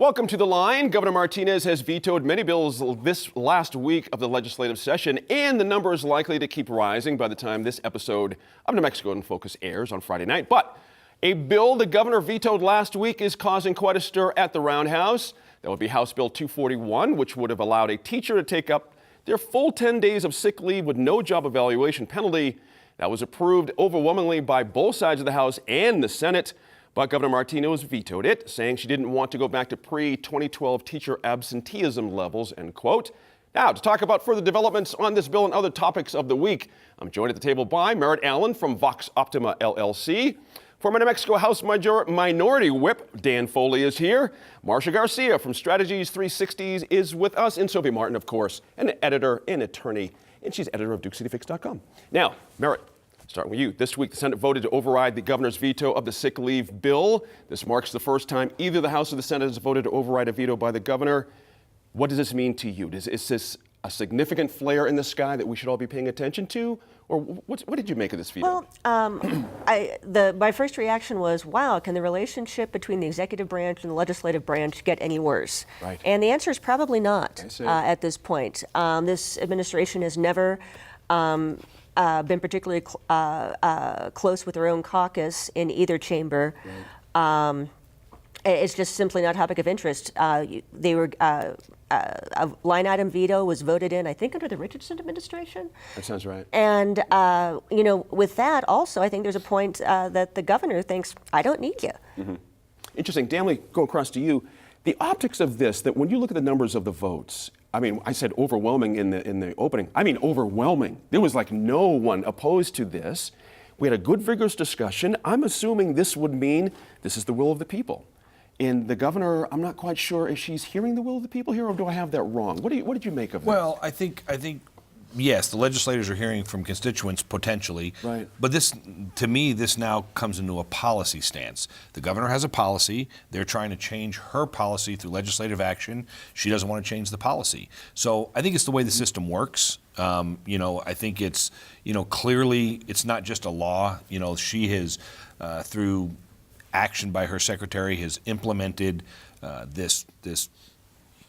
Welcome to The Line. Governor Martinez has vetoed many bills this last week of the legislative session, and the number is likely to keep rising by the time this episode of New Mexico in Focus airs on Friday night. But a bill the governor vetoed last week is causing quite a stir at the Roundhouse. That would be House Bill 241, which would have allowed a teacher to take up their full 10 days of sick leave with no job evaluation penalty. That was approved overwhelmingly by both sides of the House and the Senate. But Governor Martinez vetoed it, saying she didn't want to go back to pre-2012 teacher absenteeism levels, end quote. Now, to talk about further developments on this bill and other topics of the week, I'm joined at the table by Merritt Allen from Vox Optima LLC. Former New Mexico House Minority Whip Dan Foley is here. Marcia Garcia from Strategies 360 is with us, and Sophie Martin, of course, an editor and attorney, and she's editor of DukeCityFix.com. Now, Merritt, starting with you. This week, the Senate voted to override the governor's veto of the sick leave bill. This marks the first time either the House or the Senate has voted to override a veto by the governor. What does this mean to you? Is this a significant flare in the sky that we should all be paying attention to? Or what did you make of this veto? Well, my first reaction was, wow, can the relationship between the executive branch and the legislative branch get any worse? Right. And the answer is probably not at this point. This administration has never been particularly close with their own caucus in either chamber. Right. It's just simply not a topic of interest. A line item veto was voted in, I think, under the Richardson administration. That sounds right. And, with that also, I think there's a point that the governor thinks, I don't need you. Mm-hmm. Interesting. Danley, go across to you. The optics of this, that when you look at the numbers of the votes, I mean, I said overwhelming in the opening. I mean, overwhelming. There was like no one opposed to this. We had a good, vigorous discussion. I'm assuming this would mean this is the will of the people. And the governor, I'm not quite sure if she's hearing the will of the people here, or do I have that wrong? What did you make of that? Well, I think yes, the legislators are hearing from constituents potentially. Right. But this, to me, this now comes into a policy stance. The governor has a policy. They're trying to change her policy through legislative action. She doesn't want to change the policy. So I think it's the way the system works. I think it's, clearly it's not just a law. She has, through action by her secretary, has implemented this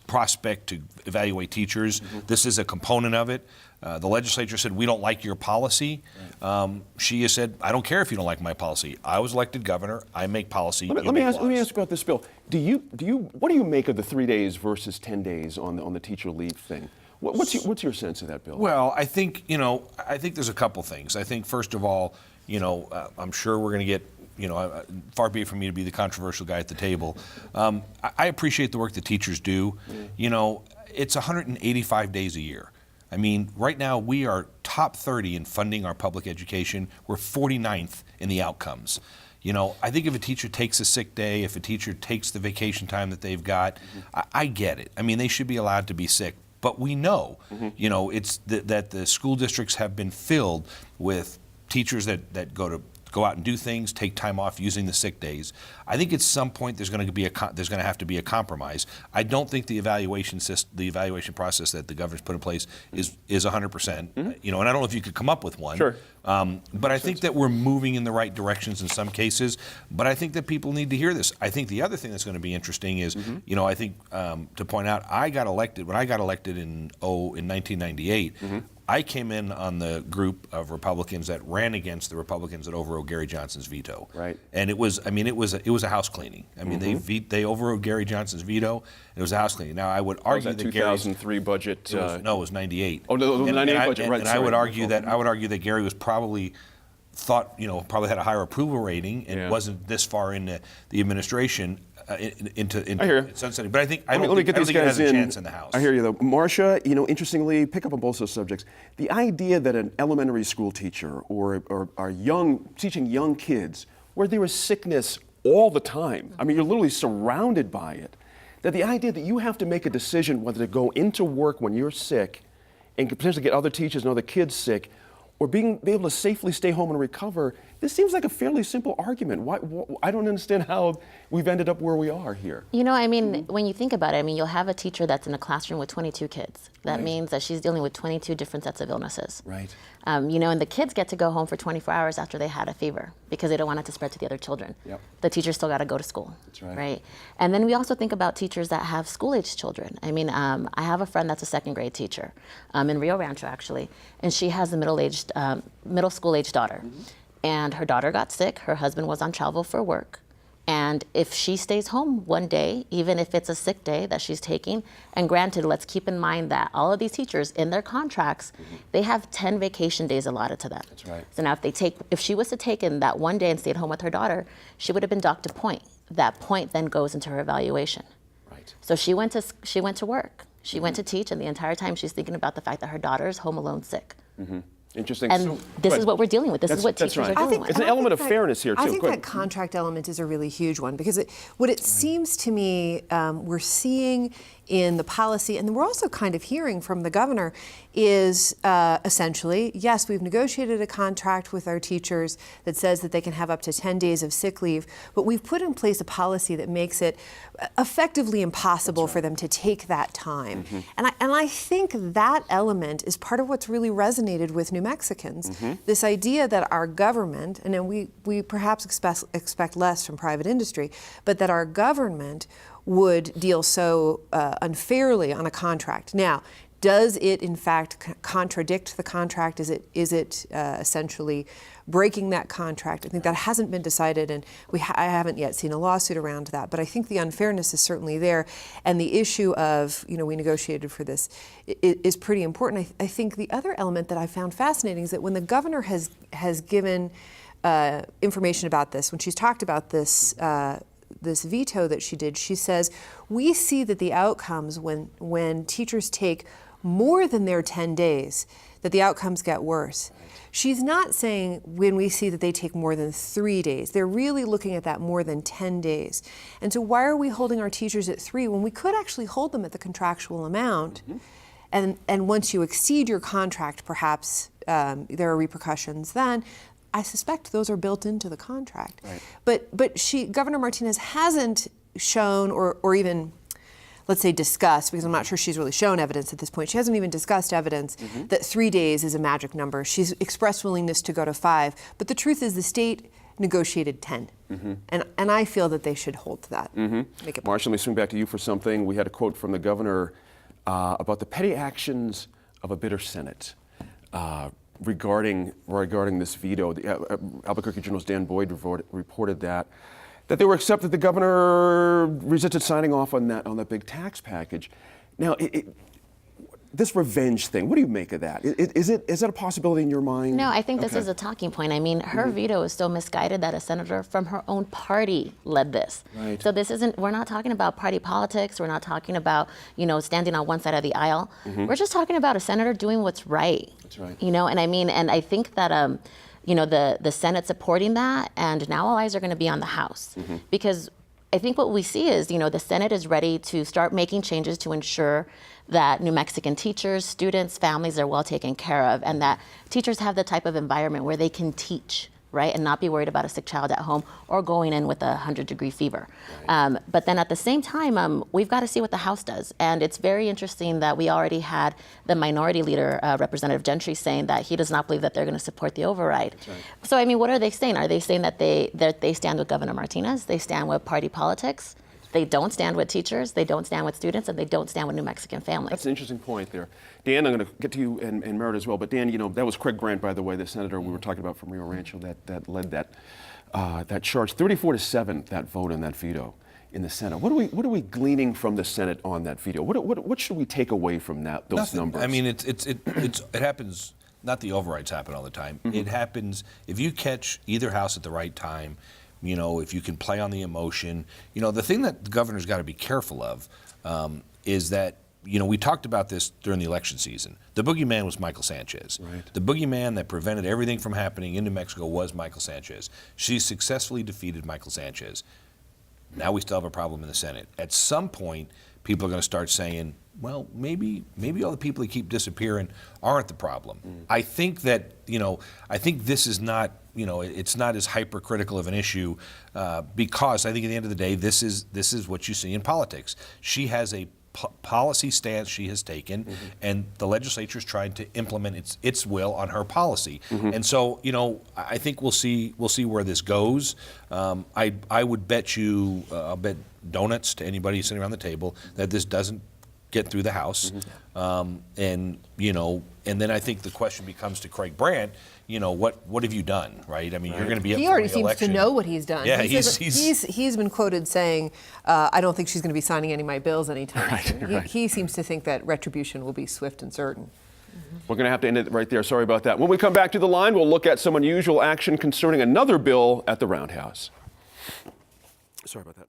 prospect to evaluate teachers. Mm-hmm. This is a component of it. The legislature said, we don't like your policy. Right. She has said, I don't care if you don't like my policy. I was elected governor. I make policy. Let me ask about this bill. What do you make of the 3 days versus 10 days on the teacher leave thing? What's your sense of that bill? Well, I think there's a couple things. I think first of all, I'm sure we're going to get. Far be it from me to be the controversial guy at the table. I appreciate the work that teachers do. It's 185 days a year. I mean, right now we are top 30 in funding our public education. We're 49th in the outcomes. I think if a teacher takes a sick day, if a teacher takes the vacation time that they've got, I get it. I mean, they should be allowed to be sick. But we know, it's that the school districts have been filled with teachers that go out and do things, take time off using the sick days. I think at some point there's going to have to be a compromise. I don't think the evaluation process that the governor's put in place is 100%. Mm-hmm. And I don't know if you could come up with one. Sure. But I think that we're moving in the right directions in some cases. But I think that people need to hear this. I think the other thing that's going to be interesting is, I think to point out, when I got elected in 1998. Mm-hmm. I came in on the group of Republicans that ran against the Republicans that overrode Gary Johnson's veto. Right. And it was a house cleaning. I mean, they overrode Gary Johnson's veto. It was a house cleaning. Now I would argue that 2003 budget. It was 98. Oh, no, it was 98 budget. Right. And I would argue that Gary was probably had a higher approval rating and wasn't this far in the administration. Into sunsetting. But I don't think it has a chance in the House. I hear you, though. Marcia, interestingly, pick up on both those subjects. The idea that an elementary school teacher or teaching young kids, where there is sickness all the time, I mean, you're literally surrounded by it, that the idea that you have to make a decision whether to go into work when you're sick and potentially get other teachers and other kids sick, or be able to safely stay home and recover, this seems like a fairly simple argument. Why, I don't understand how we've ended up where we are here. You know, I mean, when you think about it, I mean, you'll have a teacher that's in a classroom with 22 kids. That means that she's dealing with 22 different sets of illnesses. Right. You know, and the kids get to go home for 24 hours after they had a fever because they don't want it to spread to the other children. Yep. The teacher's still got to go to school. That's right. Right. And then we also think about teachers that have school-age children. I mean, I have a friend that's a second grade teacher in Rio Rancho, actually, and she has a middle school-age daughter. And her daughter got sick. Her husband was on travel for work. And if she stays home one day, even if it's a sick day that she's taking, and granted, let's keep in mind that all of these teachers in their contracts, they have 10 vacation days allotted to them. That's right. So now if she was to take in that one day and stayed home with her daughter, she would have been docked a point. That point then goes into her evaluation. Right. So she went to work. She went to teach, and the entire time she's thinking about the fact that her daughter is home alone sick. Interesting. And this is what we're dealing with. This is what teachers are dealing with. It's an element of fairness here, too. I think Go that ahead. contract element is a really huge one because what it seems to me we're seeing in the policy, and we're also kind of hearing from the governor, is essentially, yes, we've negotiated a contract with our teachers that says that they can have up to 10 days of sick leave, but we've put in place a policy that makes it effectively impossible for them to take that time. And I think that element is part of what's really resonated with New Mexicans. This idea that our government, and then we perhaps expect less from private industry, but that our government would deal so unfairly on a contract. Now, does it in fact contradict the contract? Is it essentially breaking that contract? I think that hasn't been decided, and I haven't yet seen a lawsuit around that. But I think the unfairness is certainly there, and the issue of we negotiated for this is pretty important. I think the other element that I found fascinating is that when the governor has given information about this, when she's talked about this. This veto that she did, she says, we see that the outcomes when teachers take more than their 10 days, that the outcomes get worse. She's not saying when we see that they take more than 3 days. They're really looking at that more than 10 days. And so why are we holding our teachers at 3 when we could actually hold them at the contractual amount? And once you exceed your contract, perhaps there are repercussions then. I suspect those are built into the contract. Right. But Governor Martinez hasn't shown or even, let's say, discussed, because I'm not sure she's really shown evidence at this point. She hasn't even discussed evidence that 3 days is a magic number. She's expressed willingness to go to 5. But the truth is the state negotiated 10. And I feel that they should hold to that. Make it Marsha, let me swing back to you for something. We had a quote from the governor about the petty actions of a bitter Senate. Regarding this veto, the Albuquerque Journal's Dan Boyd reported that they were accepted. The governor resisted signing off on that big tax package. Now, this revenge thing, what do you make of that? Is that a possibility in your mind? No, I think this is a talking point. I mean, her veto is so misguided that a senator from her own party led this. Right. So we're not talking about party politics. We're not talking about, standing on one side of the aisle. We're just talking about a senator doing what's right. That's right. And I mean, and I think that, the Senate supporting that, and now all eyes are going to be on the House. Because I think what we see is, the Senate is ready to start making changes to ensure that New Mexican teachers, students, families are well taken care of, and that teachers have the type of environment where they can teach, right, and not be worried about a sick child at home or going in with a 100-degree fever. Right. But then at the same time, we've got to see what the House does. And it's very interesting that we already had the minority leader, Representative Gentry, saying that he does not believe that they're going to support the override. Right. So, I mean, what are they saying? Are they saying that they stand with Governor Martinez? They stand with party politics? They don't stand with teachers, they don't stand with students, and they don't stand with New Mexican families. That's an interesting point there. Dan, I'm going to get to you and Merritt as well. But Dan, that was Craig Brandt, by the way, the senator we were talking about from Rio Rancho that led that charge. 34-7, that vote and that veto in the Senate. What are we gleaning from the Senate on that veto? What should we take away from those Nothing. numbers? I mean, it happens. Not the overrides happen all the time. It happens if you catch either house at the right time. If you can play on the emotion. The thing that the governor's got to be careful of is that, we talked about this during the election season. The boogeyman was Michael Sanchez. Right. The boogeyman that prevented everything from happening in New Mexico was Michael Sanchez. She successfully defeated Michael Sanchez. Now we still have a problem in the Senate. At some point, people are going to start saying, well, maybe all the people that keep disappearing aren't the problem. I think that, I think this is not, it's not as hypercritical of an issue because I think at the end of the day, this is what you see in politics. She has a policy stance she has taken, and the legislature is trying to implement its will on her policy. And so, I think we'll see where this goes. I would bet you, I'll bet donuts to anybody sitting around the table that this doesn't get through the House. And then I think the question becomes to Craig Brandt, what have you done, right? I mean, you're going to be up He for already seems to re-election. know what he's done. Yeah, he's been quoted saying, "I don't think she's going to be signing any of my bills anytime soon." He seems to think that retribution will be swift and certain. We're going to have to end it right there. Sorry about that. When we come back to the line, we'll look at some unusual action concerning another bill at the Roundhouse. Sorry about that.